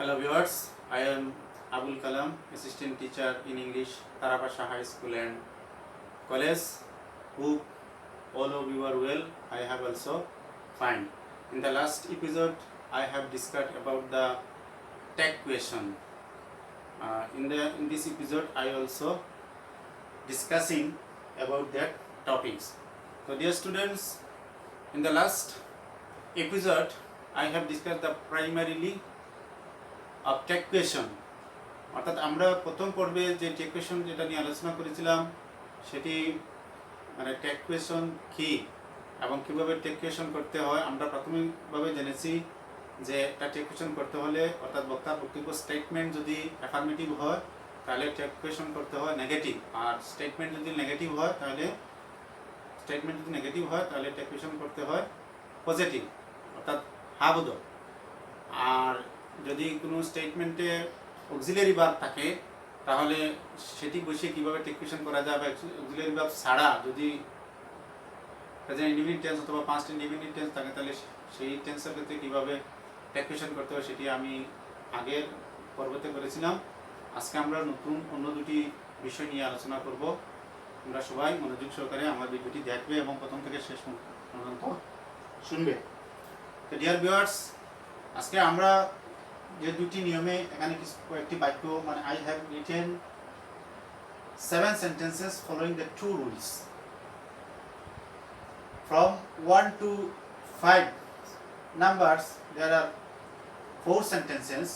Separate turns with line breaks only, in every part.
Hello viewers, I am Abul Kalam, assistant teacher in English, Tarapasha High School and College. Hope all of you are well. I have also fine. In the last episode, I have discussed about the tag question. In this episode, I also discussing about that topics. So dear students, in the last episode, I have discussed the primarily of take question, অর্থাৎ আমরা প্রথম পর্বে যে take question যেটা নিয়ে আলোচনা করেছিলাম সেটি মানে টেক কোয়েশন কি এবং কীভাবে টেক কোয়েশন করতে হয়। আমরা প্রাথমিকভাবে জেনেছি যে একটা টেক কোয়েশন করতে হলে অর্থাৎ বক্তার বক্তব্য স্টেটমেন্ট যদি অ্যাফার্মেটিভ হয় তাহলে টেক কোয়েশন করতে হয় নেগেটিভ, আর স্টেটমেন্ট যদি নেগেটিভ হয় তাহলে টেক কোয়েশন করতে হয় পজিটিভ অর্থাৎ হাবোধক। আর যদি কোনো স্টেটমেন্টে অক্সিলারি ভার্ব থাকে তাহলে সেটি বসে কীভাবে টেক কোয়েশন করা যায়, বা অক্সিলারি ভার্ব ছাড়া যদি প্রেজেন্ট ইনডিফিনিট টেন্স অথবা পাস্ট ইনডিফিনিট টেন্স থাকে তাহলে সেই টেন্সের ক্ষেত্রে কীভাবে টেক কোয়েশন করতে হয় সেটি আমি আগের পর্বতে করেছিলাম। আজকে আমরা নতুন অন্য দুটি বিষয় নিয়ে আলোচনা করব। তোমরা সবাই মনোযোগ সহকারে আমার ভিডিওটি দেখবে এবং প্রথম থেকে শেষ পর্যন্ত শুনবে। তো ডিয়ার ভিউয়ার্স, আজকে আমরা যে দুটি নিয়মে এখানে কয়েকটি বাক্য মানে I have written 7 sentences following the 2 rules. From 1 to 5 numbers there are 4 sentences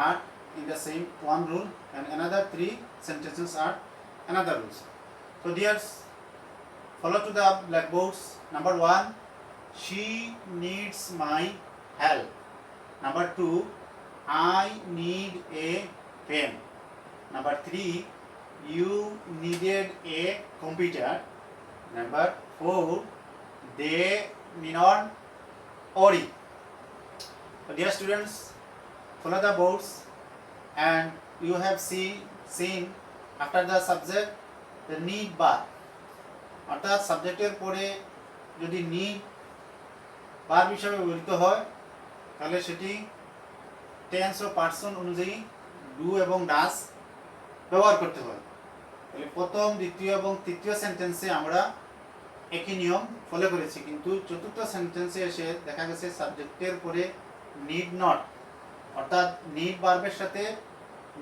are in the same one rule and another 3 sentences are another rules. So dears, follow to the blackboards. Number 1, she needs my help. Number 2, I need a pen. Number 3, you needed a computer. Number 4, they need not worry. So dear students, follow the boards and you have seen after the subject the need bar. অর্থাৎ সাবজেক্টের পরে যদি need বার হিসেবে ব্যবহৃত হয় তাহলে সেটি tense ও person অনুযায়ী ডু এবং ডাস ব্যবহার করতে হয়। তাহলে প্রথম, দ্বিতীয় এবং তৃতীয় সেন্টেন্সে আমরা একই নিয়ম ফলো করেছি, কিন্তু চতুর্থ সেন্টেন্সে এসে দেখা গেছে সাবজেক্টের পরে নিড নট অর্থাৎ নিড ভার্বের সাথে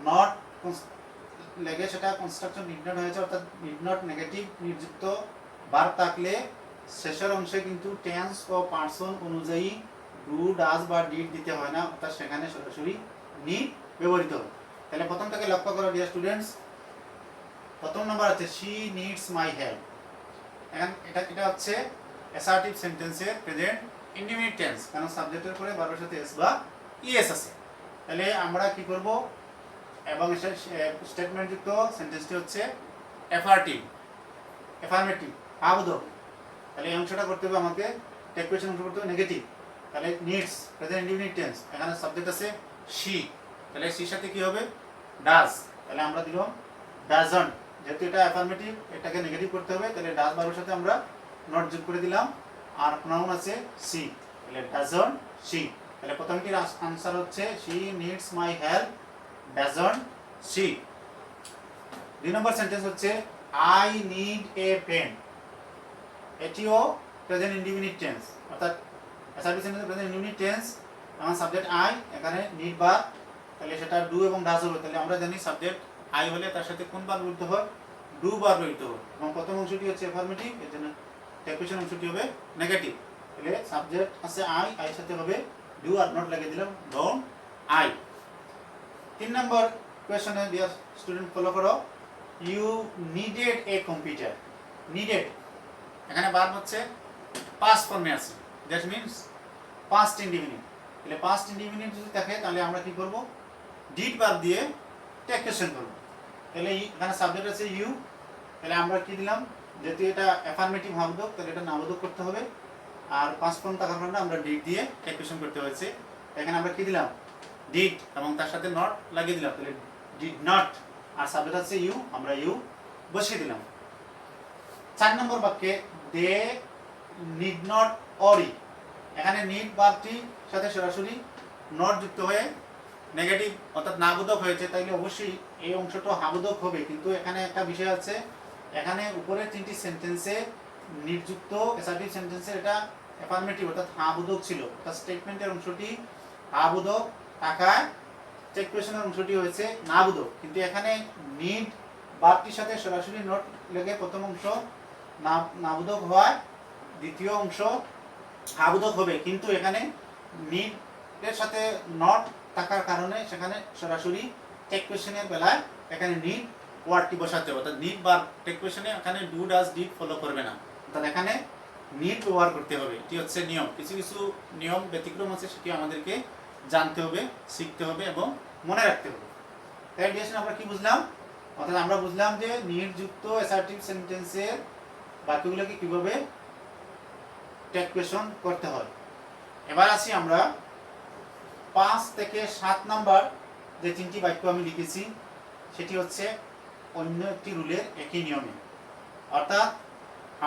নট লেগে সেটা কনস্ট্রাকশন নিড নট হয়েছে, অর্থাৎ নিড নট নেগেটিভ নিযুক্ত ভার্ব থাকলে শেষের অংশে কিন্তু টেন্স ও পার্সন অনুযায়ী ডু ডাজ বা ডিড দিতে হয় না, অর্থাৎ সেখানে সরাসরি নিড ব্যবহৃত হয়। তাহলে প্রথম থেকে লক্ষ্য করো ডিয়ার স্টুডেন্টস, প্রথম নাম্বার আছে শি নিডস মাই হেল্প। এখন এটা হচ্ছে অ্যাসার্টিভ সেন্টেন্সের প্রেজেন্ট ইনডিফিনিট টেন্স, কারণ সাবজেক্টের পরে ভার্বের সাথে এস বা ইএস আছে। তাহলে আমরা কি করব, এবং স্টেটমেন্ট যুক্ত সেন্টেন্সটি হচ্ছে অ্যাফার্মেটিভ আবোধক। তাহলে এই অংশটা করতে হবে আমাকে টেক কোয়েশন অংশ করতে হবে নেগেটিভ। তাহলে নিডস প্রেজেন্ট ইনডিফিনিট টেন্স, এখানে সাবজেক্ট আছে শি, তাহলে শির সাথে কি হবে ডাজ। তাহলে আমরা দিলাম ডাজন্ট, যেহেতু এটা অ্যাফার্মেটিভ এটাকে নেগেটিভ করতে হবে, তাহলে ডাজ ভার্বের সাথে আমরা নট যোগ করে দিলাম, আর প্রনাউন আছে সি, তাহলে ডাজন্ট সি। তাহলে প্রথমটির আনসার হচ্ছে she needs my help doesn't she. 2 নম্বর সেন্টেন্স হচ্ছে আই নিড এ পেন। এটিও প্রেজেন্ট ইনডিফিনিট টেন্স, অর্থাৎ assertive sentence present indefinite tense, আমার সাবজেক্ট আই, এখানে নিড ভার্ব, তাহলে সেটা ডু এবং ডাজ হবে। তাহলে আমরা জানি সাবজেক্ট আই হলে তার সাথে কোন ভার্ব ব্যবহৃত হয়, ডু ভার্ব ব্যবহৃত হয়, এবং প্রথম অংশটি হচ্ছে অ্যাফার্মেটিভ, এর জন্য টেক কোয়েশন অংশটি হবে নেগেটিভ। তাহলে সাবজেক্ট আছে আই, আই সাথে হবে ডু আর নট লাগিয়ে দিলাম ডোন্ট আই। 3 নম্বর কোয়েশনে ডিয়ার স্টুডেন্ট ফলো করো, you needed a computer. Needed এখানে ভার্ব হচ্ছে পাস্ট ফর্মে আছে, দ্যাট মিন্স পাস্ট ইনডিফিনিট। তাহলে পাস্ট ইনডিফিনিট যদি থাকে তাহলে আমরা কি করব, ডিড ভার্ব দিয়ে টেক কোয়েশন করব। তাহলে এখানে সাবজেক্ট আছে ইউ, তাহলে আমরা কি দিলাম, যেহেতু এটা অ্যাফার্মেটিভ আবোধক তাহলে এটা নাবোধক করতে হবে, আর পাস্ট ফর্ম থাকার কারণে আমরা ডিড দিয়ে টেক কোয়েশন করতে হয়েছে। এখানে আমরা কি দিলাম ডিড এবং তার সাথে নট লাগিয়ে দিলাম, তাহলে ডিড নট, আর সাবজেক্ট আছে ইউ, আমরা ইউ বসিয়ে দিলাম। 4 নম্বর বাক্যে দে নিড নট ওয়ারি, এখানে নিড ভার্বটির সাথে সরাসরি নট যুক্ত হয়ে নেগেটিভ অর্থাৎ নাবোধক হয়েছে, তাইলে অবশ্যই এই অংশটা হাবোধক হবে। কিন্তু এখানে একটা বিষয় আছে, এখানে উপরের তিনটি সেন্টেন্সে নির্যুক্ত অ্যাসার্টিভ সেন্টেন্সে এটা অ্যাফার্মেটিভ অর্থাৎ হাবোধক ছিল, অর্থাৎ স্টেটমেন্টের অংশটি হাবোধক থাকায় চেক কোয়েশনের অংশটি হয়েছে নাবোধক। কিন্তু এখানে নিড ভার্বটির সাথে সরাসরি নট লেগে প্রথম অংশ নাবোধক হওয়ায় দ্বিতীয় অংশ হাবোধক হবে। কিন্তু এখানে নিড এর সাথে নট থাকার কারণে সেখানে সরাসরি টেক কোয়েশনের বেলায় এখানে নিড ওয়ার্ডটি বসাতে হবে, অর্থাৎ নিড বা টেক কোয়েশনে এখানে ডু ডাজ ডিড ফলো করবে না, অর্থাৎ এখানে নিড ব্যবহার করতে হবে। এটি হচ্ছে নিয়ম। কিছু কিছু নিয়ম ব্যতিক্রম আছে, সেটি আমাদেরকে জানতে হবে, শিখতে হবে এবং মনে রাখতে হবে। তাই ডিয়ার আমরা কি বুঝলাম? অর্থাৎ আমরা বুঝলাম যে নিড যুক্ত অ্যাসার্টিভ সেন্টেন্সের বাক্যগুলোকে কিভাবে টেক কোয়েশন করতে হয়। এবার আসি আমরা 5 থেকে 7 নাম্বার যে তিনটি বাক্য আমি লিখেছি সেটি হচ্ছে অন্য একটি রুলের একই নিয়মে। অর্থাৎ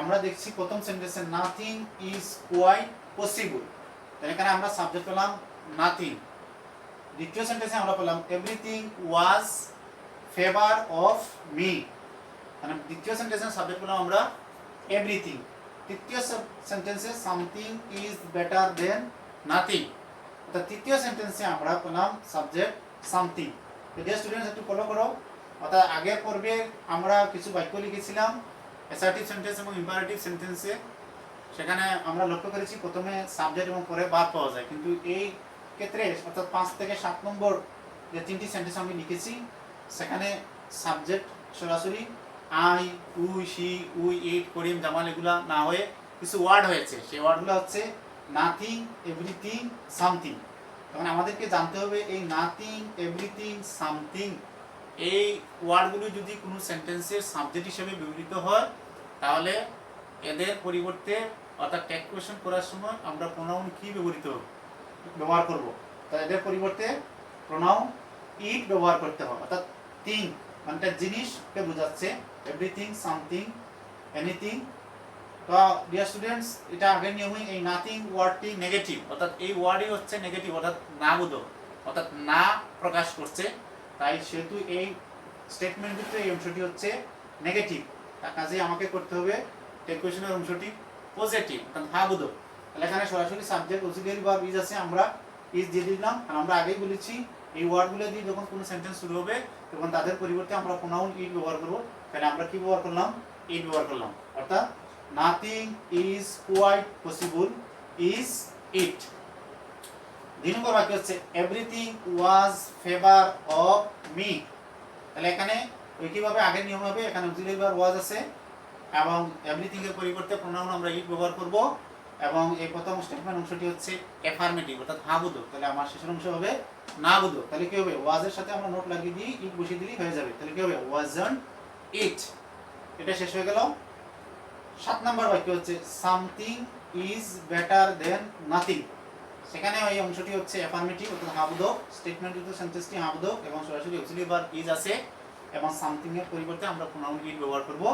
আমরা দেখছি প্রথম সেন্টেন্সে নাথিং ইজ কোয়াইট পসিবল, এখানে আমরা সাবজেক্ট পেলাম নাথিং। দ্বিতীয় সেন্টেন্সে আমরা পেলাম everything was favour of me, মানে দ্বিতীয় সেন্টেন্সের সাবজেক্ট পেলাম আমরা এভরিথিং। তৃতীয় সেন্টেন্সে something is better than nothing, অর্থাৎ তৃতীয় সেন্টেন্সে আমরা পেলাম সাবজেক্ট সামথিং। তো ডিয়ার স্টুডেন্টস একটু ফলো করো। অর্থাৎ আগের পর্বে আমরা কিছু বাক্য লিখেছিলাম অ্যাসার্টিভ সেন্টেন্স এবং ইম্পারেটিভ সেন্টেন্সে, সেখানে আমরা লক্ষ্য করেছি প্রথমে সাবজেক্ট এবং পরে ভার্ব পাওয়া যায়। কিন্তু এই ক্ষেত্রে অর্থাৎ 5 থেকে 7 নম্বর যে তিনটি সেন্টেন্স আমি লিখেছি সেখানে সাবজেক্ট সরাসরি আই, উই, শি, উই, ইট, করিম, জামাল এগুলা না হয়ে কিছু ওয়ার্ড হয়েছে। সেই ওয়ার্ডগুলো হচ্ছে নাথিং, এভরিথিং, সামথিং। তখন আমাদেরকে জানতে হবে এই নাথিং, এভরিথিং, সামথিং এই ওয়ার্ডগুলো যদি কোনো সেন্টেন্সের সাবজেক্ট হিসেবে ব্যবহৃত হয় তাহলে এদের পরিবর্তে অর্থাৎ টেক কোয়েশন করার সময় আমরা প্রোনাউন কি ব্যবহার করব। তো এদের পরিবর্তে প্রোনাউন ইট ব্যবহার করতে হবে, অর্থাৎ থিং মানে জিনিসকে বোঝাচ্ছে, এভরিথিং, সামথিং, এনিথিং। তো ডিয়ার স্টুডেন্টস এটা আগের নিয়মে এই নাথিং ওয়ার্ডটি নেগেটিভ, অর্থাৎ এই ওয়ার্ডই হচ্ছে নেগেটিভ অর্থাৎ না বোধক, অর্থাৎ না প্রকাশ করছে। তাই সেহেতু এই স্টেটমেন্ট যুক্ত এই অংশটি হচ্ছে নেগেটিভ, তার কাজে আমাকে করতে হবে টেক কোয়েশনের অংশটি পজিটিভ অর্থাৎ হা বোধক। তাহলে এখানে সরাসরি সাবজেক্ট অক্সিলিয়ারি ভার্ব ইজ আছে, আমরা ইজ দিয়ে দিলাম। আর আমরা আগেই বলেছি এই ওয়ার্ডগুলো দিয়ে যখন কোনো সেন্টেন্স শুরু হবে তখন তাদের পরিবর্তে আমরা প্রোনাউন ইট ব্যবহার করব। তাহলে আমরা কি ব্যবহার করলাম? ইট ব্যবহার করলাম, অর্থাৎ nothing is quite possible is it. 2 নম্বর বাক্য হচ্ছে everything was favour of me. তাহলে এখানে একইভাবে আগের নিয়ম হবে, এখানে অক্সিলিয়ারি ভার্ব ওয়াজ আছে এবং এভরিথিং এর পরিবর্তে প্রোনাউন আমরা ইট ব্যবহার করব এবং এই প্রথম স্টেটমেন্ট অংশটি হচ্ছে অ্যাফার্মেটিভ অর্থাৎ হ্যাঁ বোধক। তাহলে আমার শেষের অংশ হবে না বোধক। তাহলে কি হবে? ওয়াজ এর সাথে আমরা নোট লাগিয়ে দিই, ইট বসিয়ে দিলেই হয়ে যাবে। তাহলে কি হবে? ওয়াজন্ট ইট। এটা শেষ হয়ে গেল। 7 নম্বর বাক্য হচ্ছে something is better than nothing. সেখানে এই অংশটি হচ্ছে অ্যাফার্মেটিভ অর্থাৎ হ্যাঁ বোধক, স্টেটমেন্ট যুক্ত সেন্টেন্সটি হ্যাঁ বোধক এবং সরাসরি অক্সিলিয়ারি ভার্ব ইজ আছে এবং সামথিং এর পরিবর্তে আমরা প্রোনাউন ইট ব্যবহার করব।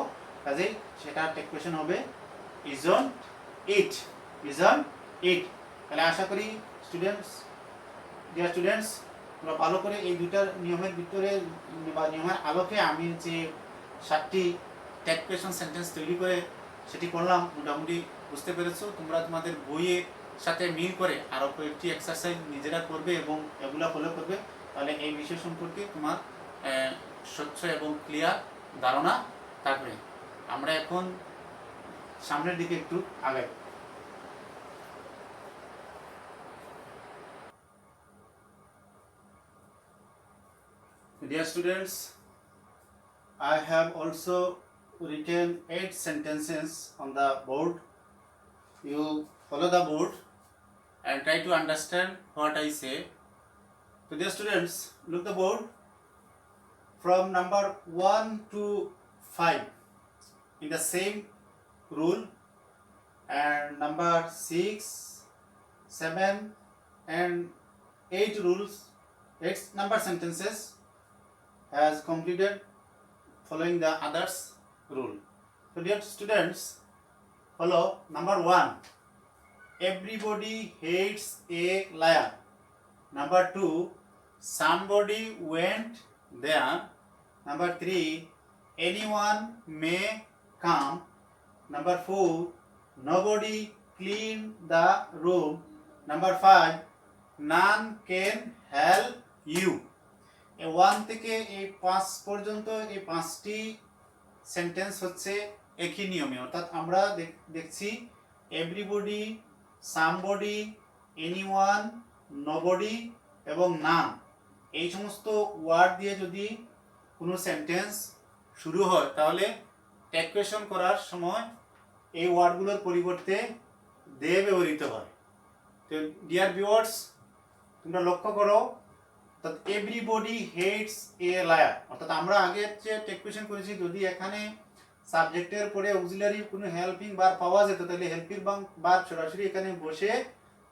কাজেই সেটা টেক কোয়েশন হবে ইজন্ট ইট, ইজন্ট ইট। তাহলে আশা করি স্টুডেন্টস, ডিয়ার স্টুডেন্টস, তোমরা ভালো করে এই দুইটার নিয়মের ভিতরে বা নিয়মের আলোকে আমি যে 7টি টেক কোয়েশন সেন্টেন্স তৈরি করে সেটি করলাম মোটামুটি বুঝতে পেরেছো। তোমরা তোমাদের বইয়ের সাথে মিল করে আরও কয়েকটি এক্সারসাইজ নিজেরা করবে এবং এগুলা ফলো করবে, তাহলে এই বিষয় সম্পর্কে তোমার স্বচ্ছ এবং ক্লিয়ার ধারণা থাকবে। আমরা এখন সামনের দিকে একটু আগাই। Dear students, I have also written 8 sentences on the board. You follow the board and try to understand what I say. So dear students, look the board from number 1 to 5 in the same rule, and number 6, 7 and 8 rules, 8 number sentences has completed following the others rule. So dear students, follow number 1. Everybody hates a liar. Number 2, somebody went there. Number 3, anyone may come. Number 4, nobody cleaned the room. Number 5, none can help you. এই 1 থেকে এই 5 পর্যন্ত এই 5টি sentence হচ্ছে একই নিয়মে, অর্থাৎ আমরা দেখছি এভরিবডি, সামবডি, এনিওয়ান, নবডি এবং নান, এই সমস্ত ওয়ার্ড দিয়ে যদি কোনো সেন্টেন্স শুরু হয় তাহলে ট্যাগ কোয়েশন করার সময় এই ওয়ার্ডগুলোর পরিবর্তে দে ব্যবহৃত হয়। তো ডিয়ার ভিউয়ার্স, তোমরা লক্ষ্য করো, অর্থাৎ এভরিবডি হেটস এ লায়ার, অর্থাৎ আমরা আগে যে ট্যাগ কোয়েশন করেছি যদি এখানে সাবজেক্টের পরে অক্সিলারি কোনো হেল্পিং বার পাওয়া যেত তাহলে হেল্পিং বার সরাসরি এখানে বসে,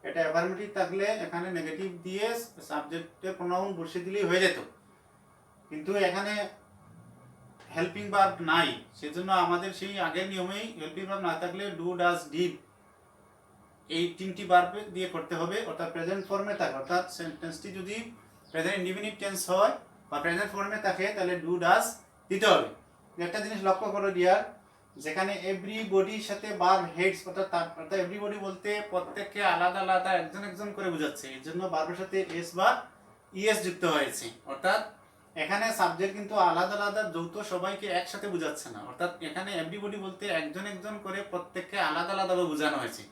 এটা অ্যাফার্মেটিভ থাকলে এখানে নেগেটিভ দিয়ে সাবজেক্টের প্রোনাউন বসিয়ে দিলেই হয়ে যেত, কিন্তু এখানে হেল্পিং ভার্ব নাই, সেজন্য আমাদের সেই আগের নিয়মেই হেল্পিং ভার্ব না থাকলে ডু, ডাজ, ডিড এই 3টি ভার্ব দিয়ে করতে হবে, অর্থাৎ প্রেজেন্ট ফর্মে থাকে, অর্থাৎ সেন্টেন্সটি যদি প্রেজেন্ট ইনডিফিনিট টেন্স হয় বা প্রেজেন্ট ফর্মে থাকে তাহলে ডু, ডাজ দিতে হবে। একটা জিনিস লক্ষ্য করো ডিয়ার, যেখানে এভরিবডির সাথে ভার্ব হেডস, অর্থাৎ এভরিবডি বলতে প্রত্যেককে আলাদা আলাদা একজন একজন করে বোঝাচ্ছে, এর জন্য ভার্বের সাথে এস বা ইএস যুক্ত হয়েছে, অর্থাৎ এখানে সাবজেক্ট কিন্তু আলাদা আলাদা যৌথ সবাইকে একসাথে বোঝাচ্ছে না, অর্থাৎ এখানে এভরিবডি বলতে একজন একজন করে প্রত্যেককে আলাদা আলাদাভাবে বোঝানো হয়েছে,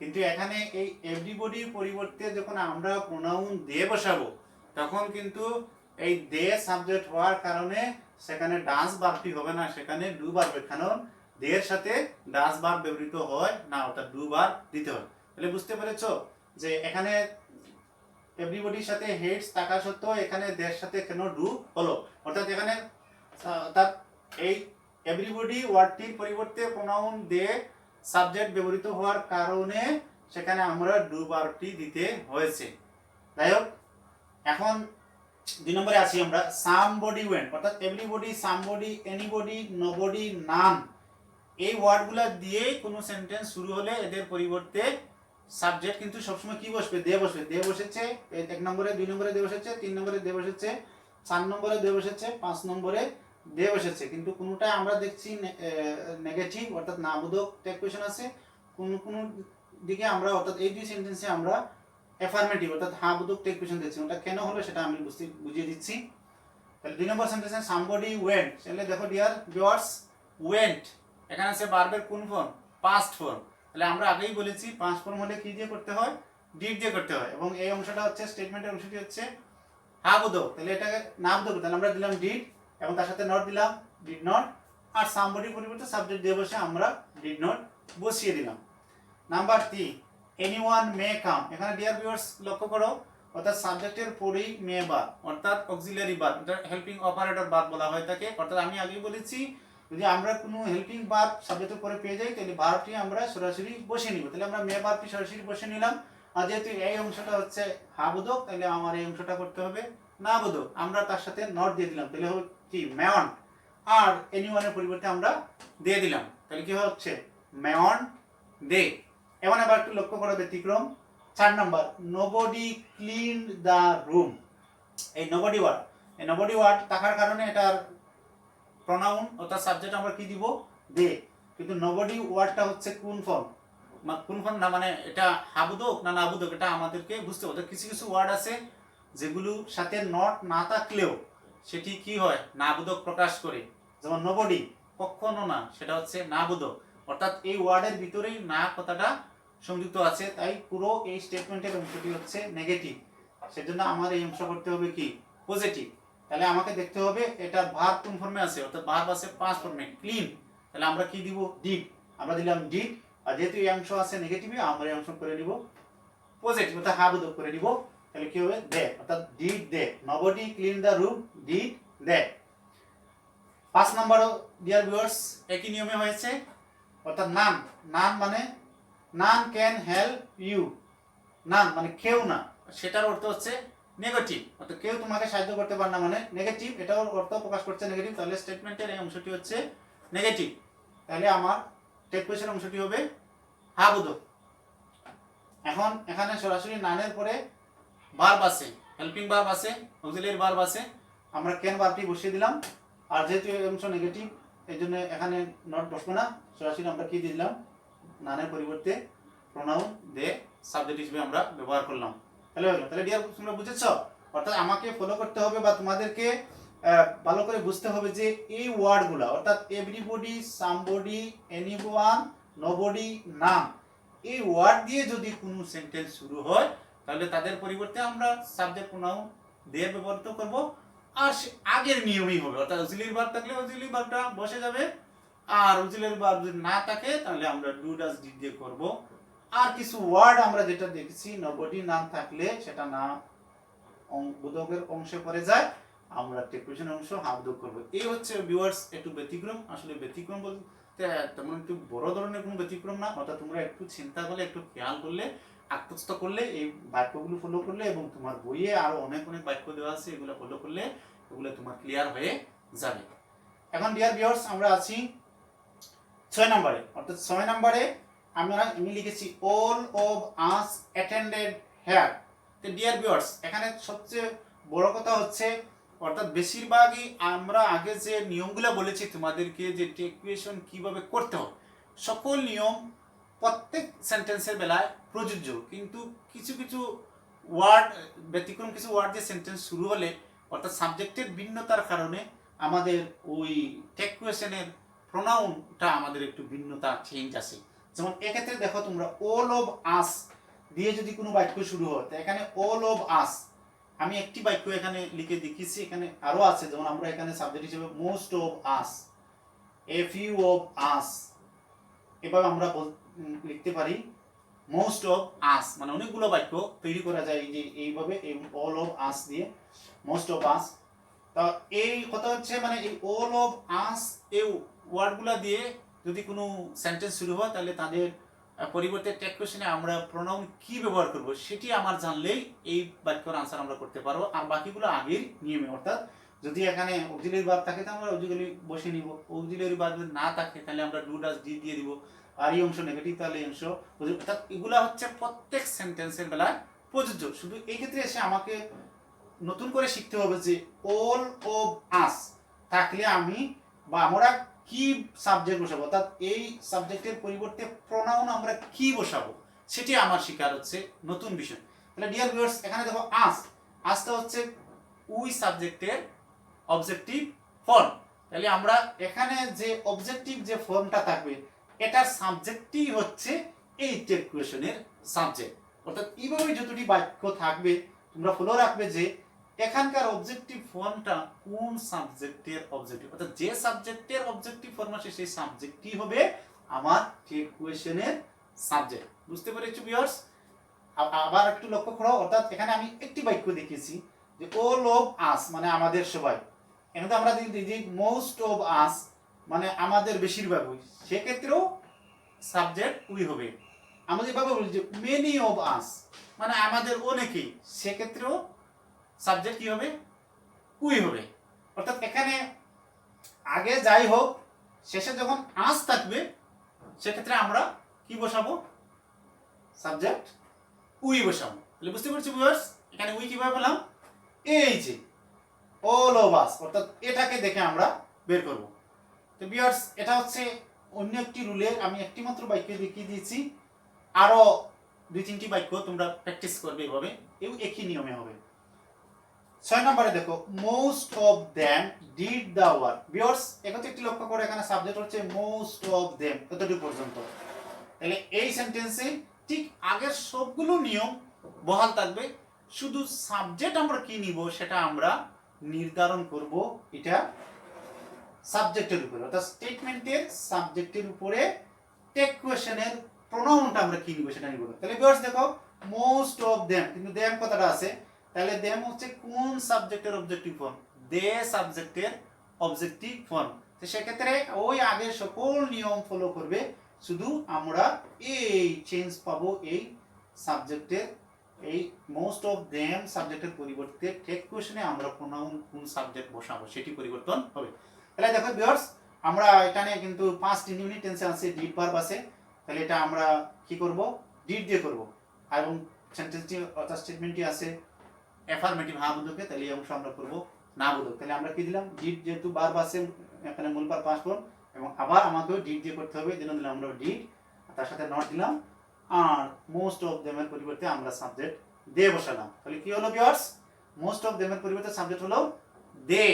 কিন্তু এখানে এই এভরিবডির পরিবর্তে যখন আমরা প্রোনাউন দে বসাবো তখন কিন্তু এই দে সাবজেক্ট হওয়ার কারণে সেখানে ডাস ভার্বটি হবে না, সেখানে ডু ভার্ব, কারণ দের সাথে ডাস ভার্ব ব্যবহৃত হয় না, অর্থাৎ ডু ভার্ব দিতে হয়। তাহলে বুঝতে পেরেছো যে এখানে এভরিবডির সাথে হেডস থাকা সত্ত্বেও এখানে দের সাথে কেন ডু হলো, অর্থাৎ এখানে অর্থাৎ এই এভরিবডি ওয়ার্ডটির পরিবর্তে প্রোনাউন দে সাবজেক্ট ব্যবহৃত হওয়ার কারণে সেখানে আমরা ডু ভার্বটি দিতে হয়েছে। যাই হোক, এখন 2 নম্বরে আছি আমরা, সামবডি ওয়েন্ট, অর্থাৎ এভরিবডি, সামবডি, এনিবডি, নোবডি, নান এই ওয়ার্ডগুলো দিয়ে কোনো সেন্টেন্স শুরু হলে এদের পরিবর্তে সাবজেক্ট কিন্তু সবসময় কি বসবে, দে বসবে। দে বসেছে 1 নম্বরে, 2 নম্বরে দে বসেছে, 3 নম্বরে দে বসেছে, 4 নম্বরে দে বসেছে, 5 নম্বরে দে বসেছে, কিন্তু কোনোটা আমরা দেখছি নেগেটিভ, অর্থাৎ নাবোধক ট্যাগ কোয়েশন আছে, কোন দিকে আমরা, অর্থাৎ এই দুই সেন্টেন্সে আমরা অ্যাফার্মেটিভ অর্থাৎ হ্যাঁ বোধক ট্যাগ কোয়েশন দিচ্ছি। ওটা কেন হলো সেটা আমি বুঝিয়ে দিচ্ছি। তাহলে 2 নম্বর সেন্টেন্সে সামবডি ওয়েন্ট, তাহলে দেখো ডিয়ার ভিউয়ার্স, ওয়েন্ট এখানে আছে ভার্বের কোন ফর্ম, পাস্ট ফর্ম। তাহলে আমরা আগেই বলেছি পাস্ট ফর্ম হলে কি দিয়ে করতে হয়, ডিড দিয়ে করতে হয়, এবং এই অংশটা হচ্ছে স্টেটমেন্টের অংশটি হচ্ছে হ্যাঁ বোধক, তাহলে এটাকে না বোধক, তাহলে আমরা দিলাম ডিড এবং তার সাথে নট দিলাম, ডিড নট, আর সামবডির পরিবর্তে সাবজেক্ট দিয়ে বসে আমরা ডিড নট বসিয়ে দিলাম। নাম্বার 3, এনিওয়ান মে কাম, এখানে ডিয়ার ভিউয়ার্স লক্ষ্য করো, অর্থাৎ সাবজেক্টের পরেই মে ভার্ব, অর্থাৎ অক্সিলারি ভার্ব, এটা হেল্পিং অপারেটর ভার্ব বলা হয় থাকে। অর্থাৎ আমি আগেই বলেছি যদি আমরা কোনো হেল্পিং ভার্ব সাবজেক্টের পরে পেয়ে যাই তাহলে ভার্বটি আমরা সরাসরি বসিয়ে নিব। তাহলে আমরা মে ভার্বটি সরাসরি বসিয়ে নিলাম, আর যেহেতু এই অংশটা হচ্ছে হ্যাঁ বোধক তাহলে আমার এই অংশটা করতে হবে না বোধক, আমরা তার সাথে নট দিয়ে দিলাম, তাহলে হবে কি মেয়ন, আর এনিওয়ানের পরিবর্তে আমরা দিয়ে দিলাম, তাহলে কি হচ্ছে মেয়ন দে। এবার আবার একটু লক্ষ্য করো ব্যতিক্রম, 4 নম্বর, নোবডি ক্লিনড দ্য রুম। এই নোবডি ওয়ার্ড থাকার কারণে এটার প্রোনাউন অর্থাৎ সাবজেক্ট আমরা কি দিব, দে, কিন্তু নোবডি ওয়ার্ডটা হচ্ছে কোন ফর্ম না, মানে এটা হাবুদক না নাবুদক, এটা আমাদেরকে বুঝতে হবে। কিছু কিছু ওয়ার্ড আছে যেগুলোর সাথে নট না থাকলেও সেটি কি হয়, নাবুদক প্রকাশ করে, যেমন নোবডি কখনো না, সেটা হচ্ছে নাবুদক, অর্থাৎ এই ওয়ার্ডের ভিতরেই না কথাটা সংযুক্ত আছে, তাই পুরো এই স্টেটমেন্টের অংশটি হচ্ছে নেগেটিভ, সেজন্য আমার এই অংশ করতে হবে কি পজিটিভ। তাহলে আমাকে দেখতে হবে এটা ভার্ব কোন ফর্মে আছে, অর্থাৎ ভার্ব আছে পাস্ট ফর্মে ক্লিন, তাহলে আমরা কি দিব, ডিড, আমরা দিলাম ডিড, আর যেহেতু এই অংশ আছে নেগেটিভে আমরা এই অংশ করে নিব পজিটিভ, অর্থাৎ হাবুদক করে নিব, তাহলে কি হবে দে, অর্থাৎ did they, nobody clean the room, did they. 5 নম্বর ডিয়ার ভিউয়ার্স একই নিয়মে হয়েছে, অর্থাৎ নান মানে none can help you, none মানে কেউ না, সেটার অর্থ হচ্ছে নেগেটিভ, অর্থাৎ কেউ তোমাকে সাহায্য করতে পারে না মানে নেগেটিভ, এটাও অর্থ প্রকাশ করছে নেগেটিভ, তাহলে স্টেটমেন্টের এই অংশটি হচ্ছে নেগেটিভ, তাহলে আমার ট্যাগ কোয়েশন অংশটি হবে হ্যাঁ বোধক। এখন এখানে সরাসরি নানের পরে ভার্ব আছে, হেল্পিং ভার্ব আছে, অক্সিলিয়ারি ভার্ব আছে, আমরা ক্যান ভার্বটি বসিয়ে দিলাম। আর যেহেতু এই অংশ নেগেটিভ, এই জন্য এখানে নট বসবে না, সরাসরি আমরা কি দিয়ে দিলাম, নানের পরিবর্তে প্রোনাউন দিয়ে সাবজেক্ট হিসেবে আমরা ব্যবহার করলাম। তাহলে ডিয়ার তোমরা বুঝেছো? অর্থাৎ আমাকে ফলো করতে হবে বা তোমাদেরকে ভালো করে বুঝতে হবে যে এই ওয়ার্ডগুলো, অর্থাৎ এভরিবডি, সামবডি, এনিওয়ান, নোবডি, নাম, এই ওয়ার্ড দিয়ে যদি কোনো সেন্টেন্স শুরু হয় তাহলে তাদের পরিবর্তে আমরা সাবজেক্ট প্রোনাউন দিয়ে ব্যবহৃত করব। আর আগের নিয়মই হবে, অর্থাৎ অক্সিলিয়ারি ভার্ব থাকলে অক্সিলিয়ারি ভার্বটা বসে যাবে, আর অক্সিলিয়ারি ভার্ব যদি না থাকে তাহলে আমরা ডু ডাজ ডিড দিয়ে করব। আর কিছু ওয়ার্ড আমরা যেটা দেখেছি, নবডি নাম থাকলে সেটা না বোধকের অংশে পড়ে যায়, আমরা টেকুয়েশন অংশ হাবদক করব। এই হচ্ছে ভিউয়ার্স একটু ব্যতিক্রম। আসলে ব্যতিক্রম বলতে তেমন একটু বড় ধরনের কোনো ব্যতিক্রম না, অর্থাৎ তোমরা একটু চিন্তা করলে, একটু খেয়াল করলে, আত্মস্থ করলে, এই বাক্যগুলো ফলো করলে, এবং তোমার বইয়ে আরো অনেক অনেক বাক্য দেওয়া আছে, এগুলো ফলো করলে এগুলো তোমার ক্লিয়ার হয়ে যাবে। এখন ডিয়ার ভিউয়ার্স আমরা আছি 6 নম্বরে, অর্থাৎ 6 নম্বরে আমি লিখেছি all of us attended here. তো ডিয়ার ভিউয়ার্স এখানে সবচেয়ে বড় কথা হচ্ছে, অর্থাৎ বেশিরভাগই আমরা আগে যে নিয়মগুলো বলেছি তোমাদেরকে, যে টেকুয়েশন কিভাবে করতে হয়, সকল নিয়ম প্রত্যেক সেন্টেন্সের বেলায় প্রযোজ্য, কিন্তু কিছু কিছু ওয়ার্ড ব্যতিক্রম, কিছু ওয়ার্ড যে সেন্টেন্স শুরু হলে, অর্থাৎ সাবজেক্টের ভিন্নতার কারণে আমাদের ওই টেকুয়েশনের প্রোনাউনটা আমাদের একটু ভিন্নতা চেঞ্জ আসে। যেমন এক্ষেত্রে দেখো তোমরা অল অফ আস দিয়ে যদি কোনো বাক্য শুরু হয়, তো এখানে অল অফ আস, আমি একটি বাক্য এখানে লিখে দেখিয়েছি, এখানে আরো আছে, যেমন আমরা এখানে সাবজেক্ট হিসেবে most of us, a few of us, এভাবে আমরা লিখতে পারি। মোস্ট অফ আস মানে অনেকগুলো বাক্য তৈরি করা যায় যে এইভাবে, অল অফ আস দিয়ে, মোস্ট অফ আস। তা এই কথা হচ্ছে মানে এই অল অফ আস এই ওয়ার্ডগুলো দিয়ে যদি কোনো সেন্টেন্স শুরু হয় তাহলে তাদের পরিবর্তে টেকুয়েশনে আমরা প্রোনাউন কি ব্যবহার করব সেটি আমার জানলেই এই বাক্যের আনসার আমরা করতে পারবো। আর বাকিগুলো আগের নিয়মে, অর্থাৎ যদি এখানে অক্সিলিয়ারি ভার্ব থাকে তাহলে আমরা অক্সিলিয়ারি বসে নিব, অক্সিলিয়ারি ভার্ব যদি না থাকে তাহলে আমরা ডু ডাজ ডি দিয়ে দিব, আর এই অংশ নেগেটিভ তাহলে এই অংশ, অর্থাৎ এগুলা হচ্ছে প্রত্যেক সেন্টেন্সের বেলায় প্রযোজ্য। শুধু এই ক্ষেত্রে এসে আমাকে নতুন করে শিখতে হবে যে অল অফ আস থাকলে আমি বা আমরা কি সাবজেক্ট বসাবো, অর্থাৎ এই সাবজেক্টের পরিবর্তে প্রোনাউন আমরা কি বসাবো সেটি আমার শিকার হচ্ছে নতুন বিষয়। তাহলে ডিয়ার ভিউয়ার্স এখানে দেখো আস, আসটা হচ্ছে উই সাবজেক্টের অবজেক্টিভ ফর্ম। তাহলে আমরা এখানে যে অবজেক্টিভ যে ফর্মটা থাকবে এটার সাবজেক্টই হচ্ছে এই টেকুয়েশনের সাবজেক্ট। অর্থাৎ এইভাবে যতটি বাক্য থাকবে তোমরা ফলো রাখবে যে এখানকার অবজেক্টিভ ফর্মটা কোন সাবজেক্টের অবজেক্টিভ, অর্থাৎ যে সাবজেক্টের অবজেক্টিভ ফর্ম আসে সেই সাবজেক্টই হবে আমার টেকুয়েশনের সাবজেক্ট। বুঝতে পেরেছো ভিউয়ার্স? আবার একটু লক্ষ্য করো, অর্থাৎ এখানে আমি একটি বাক্য দেখিয়েছি যে অল অফ আস মানে আমাদের সবাই, এখানে আমরা যদি মোস্ট অফ আস মানে আমাদের বেশিরভাগই, সেক্ষেত্রেও সাবজেক্ট উই হবে। আমরা যেভাবে বলি যে মেনি অফ আস মানে আমাদের অনেকেই, সেক্ষেত্রেও সাবজেক্ট কি হবে, উই হবে। অর্থাৎ এখানে আগে যাই হোক শেষে যখন আস থাকবে সেক্ষেত্রে আমরা কি বসাবো, সাবজেক্ট উই বসাবো। তাহলে বুঝতে পারছি ভিউয়ার্স এখানে উই কিভাবে পেলাম, এই যে অল অফ আস, অর্থাৎ এটাকে দেখে আমরা বের করব। তো ভিউয়ার্স এটা হচ্ছে অন্য একটি রুলে আমি একটি মাত্র বাক্য দেখিয়ে দিয়েছি, আরো 2-3টি বাক্য তোমরা প্র্যাকটিস করবে এভাবে, এই একই নিয়মে হবে। 6 নম্বরে দেখো most of them did the work. Viewers একত্রে একটি লক্ষ্য করে, এখানে সাবজেক্ট হচ্ছে মোস্ট অফ দেম, এতটুকু পর্যন্ত। তাহলে এই সেন্টেন্সে ঠিক আগের সবগুলো নিয়ম বহাল থাকবে, শুধু সাবজেক্ট আমরা কি নিব সেটা আমরা নির্ধারণ করব এটা সাবজেক্টের উপরে, অর্থাৎ স্টেটমেন্টের সাবজেক্টের উপরে টেকুয়েশনের প্রোনাউনটা আমরা কি নিব সেটা নিব। তাহলে ভিউয়ার্স দেখো মোস্ট অফ দেম, কিন্তু দেম কথাটা আছে, তাহলে দেম হচ্ছে কোন সাবজেক্টের অবজেক্টিভ ফর্ম, দে সাবজেক্টের অবজেক্টিভ ফর্ম। তো সেক্ষেত্রে ওই আগের সকল নিয়ম ফলো করবে, শুধু আমরা এই চেঞ্জ পাবো এই সাবজেক্টের, এই মোস্ট অফ দেম সাবজেক্টের পরিবর্তে টেকুয়েশনে আমরা প্রোনাউন কোন সাবজেক্ট বসাবো সেটি পরিবর্তন হবে। তাহলে দেখো ভিউয়ার্স আমরা এখানে কিন্তু 5টি ইউনিট টেন্সে আছে, ডিড ভার্ব আছে, তাহলে এটা আমরা কি করব, ডিড দিয়ে করব। এবং সেন্টেন্সটি অর্থাৎ স্টেটমেন্টটি আছে অ্যাফার্মেটিভ হ্যাঁ বোধকে, তাহলে এই অংশ আমরা করব না বোধক। তাহলে আমরা কি দিলাম, ডিড যেহেতু বার পাচ্ছে এখানে মূল বার পাস ফর্ম, এবং আবার আমাকেও ডিড দিয়ে করতে হবে, যেন দিলাম আমরা ডিড, তার সাথে নট দিলাম, আর মোস্ট অফ দেমের পরিবর্তে আমরা সাবজেক্ট দে বসালাম। তাহলে কি হলো ভিউয়ার্স, মোস্ট অফ দেমের পরিবর্তে সাবজেক্ট হলো দে।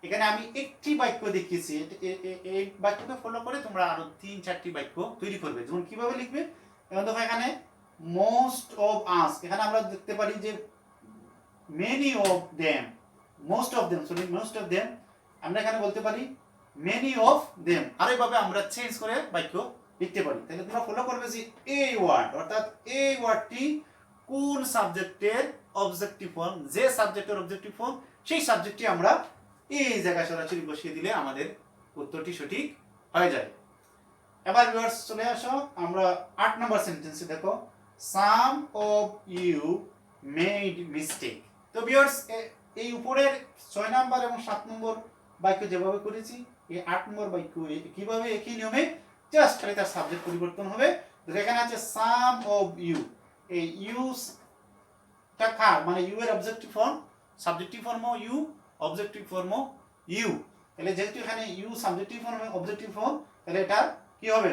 এখানে আমি একটি বাক্য দেখিয়েছি, এই বাক্যকে ফলো করে তোমরা আরো 3-4টি বাক্য তৈরি করবে। যেমন কিভাবে লিখবে, এখন দেখো এখানে মোস্ট অফ আস, এখানে আমরা দেখতে পারি যে many of them, most of them, sorry most of them, আমরা এখানে বলতে পারি মেনি অফ দেম। আর এইভাবে আমরা চেঞ্জ করে বাক্য লিখতে পারি। তাহলে তোমরা ফলো করবে যে এই ওয়ার্ড, অর্থাৎ এই ওয়ার্ডটি কোন সাবজেক্টের অবজেক্টিভ ফর্ম, যে সাবজেক্টের অবজেক্টিভ ফর্ম সেই সাবজেক্টটি আমরা এই জায়গায় সরাসরি বসিয়ে দিলে আমাদের উত্তরটি সঠিক হয়ে যায়। এবার ভিউয়ার্স চলে আসো আমরা 8 নম্বর সেন্টেন্সে। দেখো সাম অফ ইউ মেড মিস্টেক। তো ভিউয়ার্স এই উপরের 6 নম্বর এবং 7 নম্বর বাক্য যেভাবে করেছি, এই 8 নম্বর বাক্য কিভাবে একই নিয়মে জাস্ট খালি তার সাবজেক্ট পরিবর্তন হবে। এখানে আছে সাম অফ ইউ, এই ইউ টা কার, মানে ইউ এর অবজেক্টিভ ফর্ম, সাবজেক্টিভ ফর্মও ইউ, অবজেক্টিভ ফর্মও ইউ। তাহলে যেহেতু এখানে ইউ সাবজেক্টিভ ফর্ম এবং অবজেক্টিভ ফর্ম, তাহলে এটা কি হবে,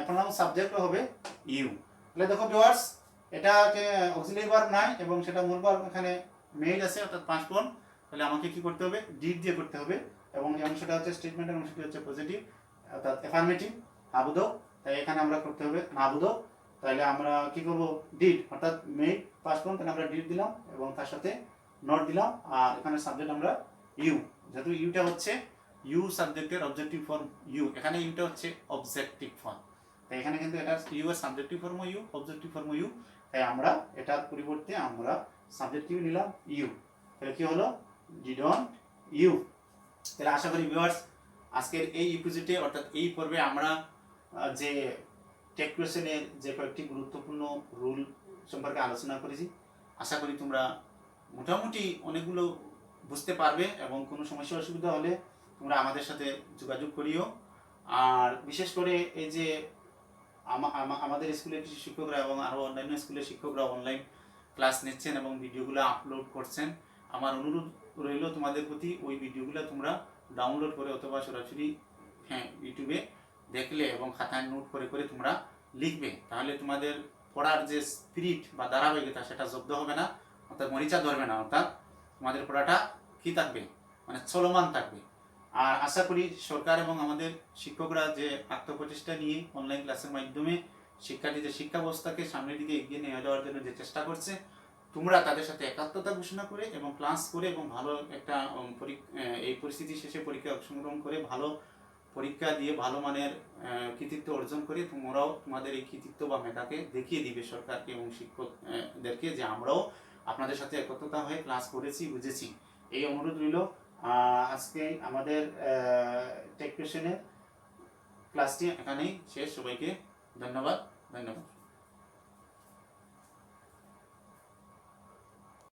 প্রোনাউন সাবজেক্ট হবে ইউ। তাহলে দেখো ভিউয়ার্স, এটা অক্সিলারি ভার্ব নাই এবং সেটা মূল ভার্ব এখানে মেইড আছে, অর্থাৎ পাস্ট ফর্ম। তাহলে আমাকে কি করতে হবে, ডিড দিয়ে করতে হবে, এবং এই অংশটা হচ্ছে স্টেটমেন্টের অংশটি হচ্ছে পজিটিভ, অর্থাৎ অ্যাফার্মেটিভ নাবোধক। তাই এখানে আমরা করতে হবে নাবোধক। তাহলে আমরা কি করব, ডিড, অর্থাৎ মেইড পাস্ট ফর্ম, তাহলে আমরা ডিড দিলাম এবং তার সাথে নট দিলাম, আর এখানে সাবজেক্ট আমরা ইউ। যেহেতু ইউটা হচ্ছে ইউ সাবজেক্টের অবজেক্টিভ ফর্ম ইউ, এখানে ইউটা হচ্ছে অবজেক্টিভ ফর্ম, তাই এখানে কিন্তু এটা ইউ এর subjective form you, objective form you, তাই আমরা এটার পরিবর্তে আমরা সাবজেক্টিভ নিলাম ইউ। তাহলে কি হলো, ডিডন্ট ইউ। তাহলে আশা করি ভিউয়ার্স আজকের এই এপিসোডে, অর্থাৎ এই পর্বে আমরা যে টেক কোয়েশ্চেনের যে কয়েকটি গুরুত্বপূর্ণ রুল সম্পর্কে আলোচনা করেছি, আশা করি তোমরা মোটামুটি অনেকগুলো বুঝতে পারবে, এবং কোনো সমস্যা অসুবিধা হলে তোমরা আমাদের সাথে যোগাযোগ করিও। আর বিশেষ করে এই যে আমাদের স্কুলের কিছু শিক্ষকরা এবং আরও অন্যান্য স্কুলের শিক্ষকরা অনলাইন ক্লাস নিচ্ছেন এবং ভিডিওগুলো আপলোড করছেন, আমার অনুরোধ রইল তোমাদের প্রতি, ওই ভিডিওগুলো তোমরা ডাউনলোড করে অথবা সরাসরি ইউটিউবে দেখলে এবং খাতায় নোট করে করে তোমরা লিখবে, তাহলে তোমাদের পড়ার যে স্পিরিট বা ধারাবাহিকতা সেটা জব্দ হবে না, অর্থাৎ মরিচা ধরবে না, অর্থাৎ তোমাদের পড়াটা কি থাকবে, মানে চলমান থাকবে। আর আশা করি সরকার এবং আমাদের শিক্ষকরা যে আত্মপ্রচেষ্টা নিয়ে অনলাইন ক্লাসের মাধ্যমে শিক্ষার্থীদের শিক্ষা ব্যবস্থাকে সামনের দিকে এগিয়ে নিয়ে যাওয়ার জন্য যে চেষ্টা করছে, তোমরা তাদের সাথে একাত্মতা ঘোষণা করে এবং ক্লাস করে এবং ভালো একটা এই পরিস্থিতি শেষে পরীক্ষা অংশগ্রহণ করে ভালো পরীক্ষা দিয়ে ভালো মানের কৃতিত্ব অর্জন করে তোমরাও তোমাদের এই কৃতিত্ব বা মেধাকে দেখিয়ে দিবে সরকারকে এবং শিক্ষকদেরকে যে আমরাও আপনাদের সাথে একত্রতা হয়ে ক্লাস করেছি, বুঝেছি। এই অনুরোধ রইল। আজকে আমাদের টেক কোয়েশ্চেনের ক্লাসটি এখানেই শেষ। সবাইকে ধন্যবাদ।